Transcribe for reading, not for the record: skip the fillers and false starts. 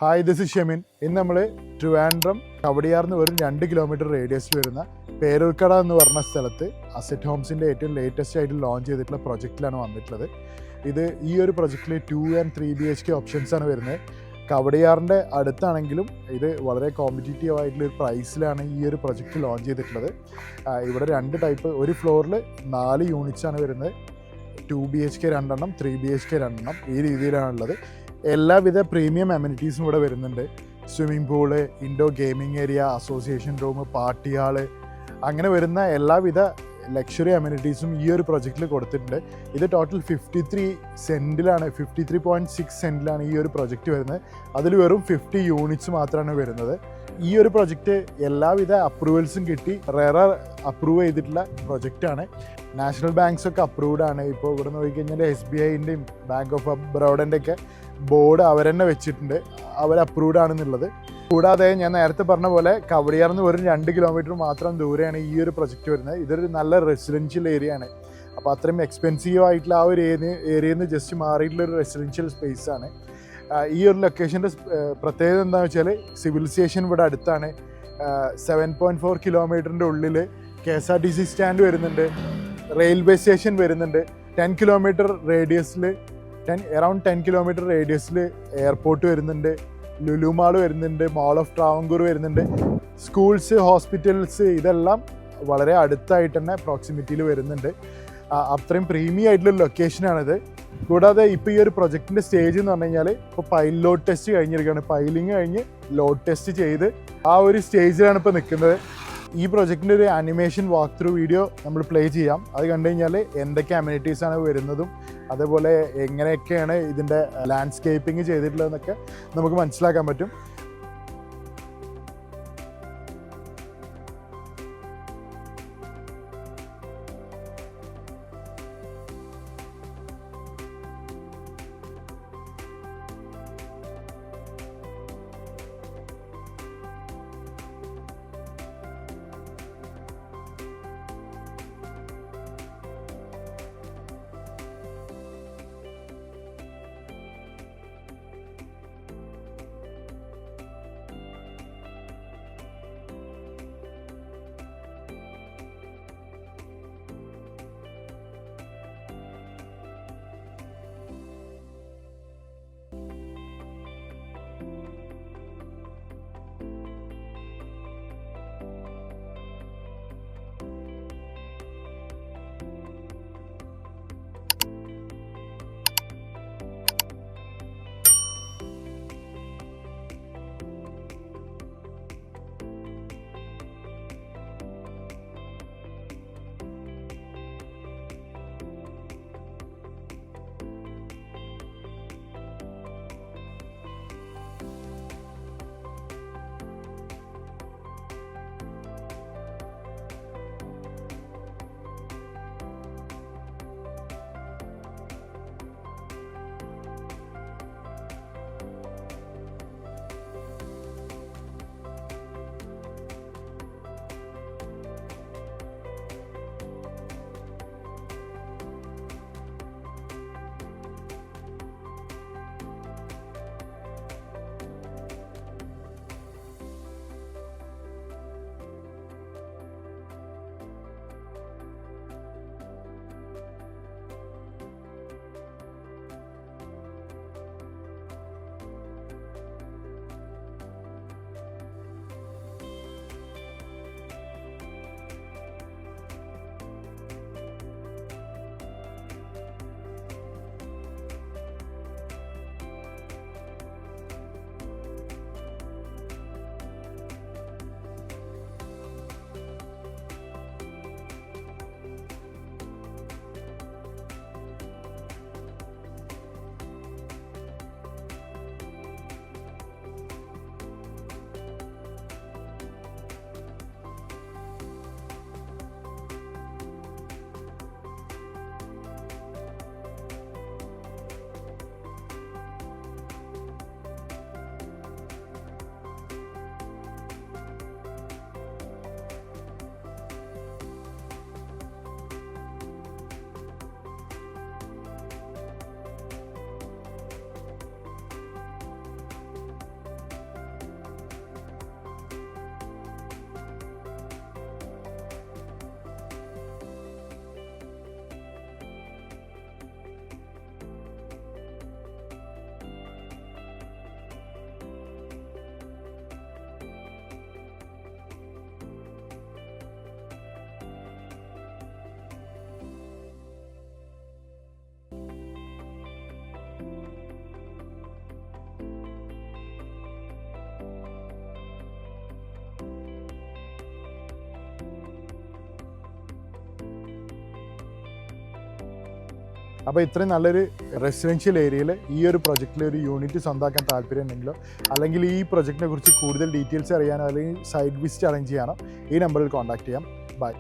Hi, this is Shemin. ഇന്ന് നമ്മൾ ട്രിവാൻഡ്രം കവടിയാറിന്ന് വെറും 2 കിലോമീറ്റർ റേഡിയസിൽ വരുന്ന പേരൂർക്കട എന്ന് പറഞ്ഞ സ്ഥലത്ത് അസറ്റ് ഹോംസിൻ്റെ ഏറ്റവും ലേറ്റസ്റ്റ് ആയിട്ട് ലോഞ്ച് ചെയ്തിട്ടുള്ള പ്രൊജക്റ്റിലാണ് വന്നിട്ടുള്ളത്. ഇത് ഈ ഒരു പ്രൊജക്റ്റിൽ 2 and 3 BHK ഓപ്ഷൻസാണ് വരുന്നത്. കവടിയാറിൻ്റെ അടുത്താണെങ്കിലും ഇത് വളരെ കോമ്പറ്റീറ്റീവ് ആയിട്ടുള്ള ഒരു പ്രൈസിലാണ് ഈ ഒരു പ്രൊജക്റ്റ് ലോഞ്ച് ചെയ്തിട്ടുള്ളത്. ഇവിടെ 2 ടൈപ്പ്, ഒരു ഫ്ലോറിൽ 4 യൂണിറ്റ്സാണ് വരുന്നത്. 2 BHK 2 3 BHK 2 ഈ രീതിയിലാണുള്ളത്. എല്ലാവിധ പ്രീമിയം അമ്യൂണിറ്റീസും ഇവിടെ വരുന്നുണ്ട്. Swimming pool, indoor gaming area, association room, party hall, അങ്ങനെ വരുന്ന എല്ലാവിധ ലക്ഷറി അമ്യൂണിറ്റീസും ഈ ഒരു പ്രൊജക്റ്റിൽ കൊടുത്തിട്ടുണ്ട്. ഇത് ടോട്ടൽ 53.6 സെൻറ്റിലാണ് ഈ ഒരു പ്രൊജക്റ്റ് വരുന്നത്. അതിൽ വെറും 50 യൂണിറ്റ്സ് മാത്രമാണ് വരുന്നത്. ഈ ഒരു പ്രൊജക്റ്റ് എല്ലാവിധ അപ്രൂവൽസും കിട്ടി, റെയർ അപ്രൂവ് ചെയ്തിട്ടുള്ള പ്രൊജക്റ്റാണ്. നാഷണൽ ബാങ്ക്സ് ഒക്കെ അപ്രൂവ്ഡ് ആണ്. ഇപ്പോൾ ഇവിടെ നോക്കിക്കഴിഞ്ഞാൽ SBIൻ്റെയും ബാങ്ക് ഓഫ് ബറോഡൻ്റെ ഒക്കെ ബോർഡ് അവർ തന്നെ വെച്ചിട്ടുണ്ട്, അവർ അപ്രൂവ്ഡ് ആണെന്നുള്ളത്. കൂടാതെ ഞാൻ നേരത്തെ പറഞ്ഞ പോലെ കവടിയാറിന്ന് വെറും 2 കിലോമീറ്റർ മാത്രം ദൂരെയാണ് ഈ ഒരു പ്രൊജക്റ്റ് വരുന്നത്. ഇതൊരു നല്ല റെസിഡൻഷ്യൽ ഏരിയ ആണ്. അപ്പോൾ അത്രയും എക്സ്പെൻസീവ് ആയിട്ടുള്ള ആ ഒരു ഏരിയയിൽ നിന്ന് ജസ്റ്റ് മാറിയിട്ടുള്ള ഒരു റെസിഡൻഷ്യൽ സ്പേസ് ആണ്. ഈ ഒരു ലൊക്കേഷൻ്റെ പ്രത്യേകത എന്താണെന്ന് വെച്ചാൽ സിവിൽ സ്റ്റേഷൻ ഇവിടെ അടുത്താണ്. 7.4 കിലോമീറ്ററിൻ്റെ ഉള്ളിൽ KSRTC സ്റ്റാൻഡ് വരുന്നുണ്ട്, റെയിൽവേ സ്റ്റേഷൻ വരുന്നുണ്ട്. 10 കിലോമീറ്റർ റേഡിയസിൽ അറൗണ്ട് 10 കിലോമീറ്റർ റേഡിയസിൽ എയർപോർട്ട് വരുന്നുണ്ട്, ലുലു മാൾ വരുന്നുണ്ട്, മാൾ ഓഫ് ട്രാവൻകൂർ വരുന്നുണ്ട്. സ്കൂൾസ്, ഹോസ്പിറ്റൽസ് ഇതെല്ലാം വളരെ അടുത്തായിട്ട് തന്നെ പ്രോക്സിമിറ്റിയിൽ വരുന്നുണ്ട്. അത്രയും പ്രീമിയം ആയിട്ടുള്ള ലൊക്കേഷനാണിത്. കൂടാതെ ഇപ്പോൾ ഈ ഒരു പ്രൊജക്റ്റിൻ്റെ സ്റ്റേജ് എന്ന് പറഞ്ഞു കഴിഞ്ഞാൽ ഇപ്പോൾ ലോഡ് ടെസ്റ്റ് കഴിഞ്ഞിരിക്കുകയാണ്. പൈലിങ് കഴിഞ്ഞ് ലോഡ് ടെസ്റ്റ് ചെയ്ത് ആ ഒരു സ്റ്റേജിലാണ് ഇപ്പോൾ നിൽക്കുന്നത്. ഈ പ്രൊജക്റ്റിൻ്റെ ഒരു അനിമേഷൻ വാക്ക് ത്രൂ വീഡിയോ നമ്മൾ പ്ലേ ചെയ്യാം. അത് കണ്ടു കഴിഞ്ഞാൽ എന്തൊക്കെ അമ്യൂണിറ്റീസാണ് വരുന്നതും അതേപോലെ എങ്ങനെയൊക്കെയാണ് ഇതിൻ്റെ ലാൻഡ്സ്കേപ്പിംഗ് ചെയ്തിട്ടുള്ളതെന്നൊക്കെ നമുക്ക് മനസ്സിലാക്കാൻ പറ്റും. അപ്പോൾ ഇത്രയും നല്ലൊരു റെസിഡൻഷ്യൽ ഏരിയയിൽ ഈ ഒരു പ്രൊജക്റ്റിൽ ഒരു യൂണിറ്റ് സ്വന്തമാക്കാൻ താല്പര്യം ഉണ്ടെങ്കിലോ അല്ലെങ്കിൽ ഈ പ്രൊജക്റ്റിനെ കുറിച്ച് കൂടുതൽ ഡീറ്റെയിൽസ് അറിയാനോ അല്ലെങ്കിൽ സൈറ്റ് വിസിറ്റ് അറേഞ്ച് ചെയ്യാനോ ഈ നമ്പറിൽ കോൺടാക്ട് ചെയ്യാം. ബൈ.